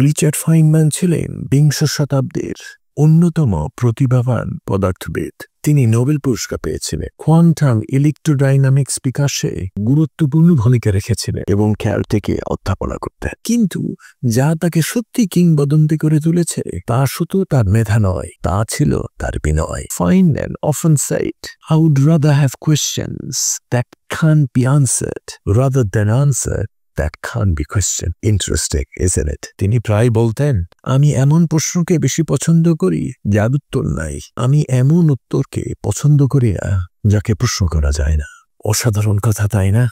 Richard Feynman ছিলেন বিংশ শতাব্দীর অন্যতম প্রতিভাবান পদার্থবিদ। তিনি নোবেল পুরস্কার পেয়েছিলেন, কোয়ান্টাম ইলেকট্রোডাইনামিক্স বিকাশে গুরুত্বপূর্ণ ভূমিকা রেখেছিলেন এবং ক্যালটেকে অধ্যাপনা করতেন। কিন্তু যা তাকে সত্যি কিংবদন্তি করে তুলেছে তা শুধু তার মেধা নয়, তা ছিল তার বিনয়। Feynman often said, I would rather have questions that can't be answered rather than answered that can't be questioned. Interesting, isn't it? তিনি প্রায় বলতেন, আমি এমন প্রশ্নকে বেশি পছন্দ করি যার উত্তর নাই। আমি এমন উত্তরকে পছন্দ করি না যাকে প্রশ্ন করা যায় না। অসাধারণ কথা, তাই না?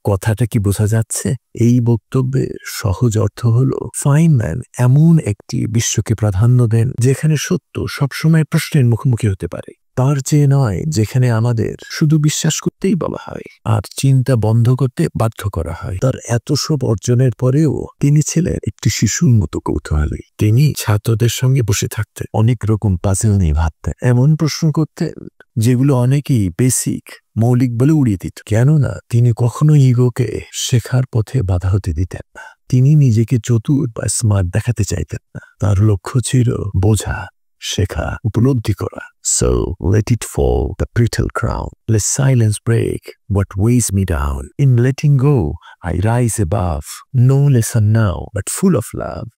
কথাটা কি বোঝা যাচ্ছে? এই বক্তব্যের সহজ অর্থ হলো, ফাইনম্যান এমন একটি বিশ্বকে প্রাধান্য দেন যেখানে সত্য সবসময় প্রশ্নের মুখোমুখি হতে পারে, তার চেয়ে নয় যেখানে আমাদের শুধু বিশ্বাস করতেই বলা হয় আর চিন্তা বন্ধ করতে বাধ্য করা হয়। তার এত সব অর্জনের পরেও তিনি ছিলেন একটি শিশুর মতো কৌতূহলী। তিনি ছাত্রদের সঙ্গে বসে থাকতেন, অনেক রকম পাজেল নিয়ে ভাবতেন, এমন প্রশ্ন করতেন যেগুলো অনেকেই বেসিক, মৌলিক বলে উড়িয়ে দিত। কেননা তিনি কখনো ইগোকে শেখার পথে বাধা হতে দিতেন না। তিনি নিজেকে চতুর বা স্মার্ট দেখাতে চাইতেন না। তার লক্ষ্য ছিল বোঝা, শেখা, উপলব্ধি করা। So let it fall, the brittle crown. Let silence break what weighs me down. In letting go, I rise above. No lesson now, but full of love.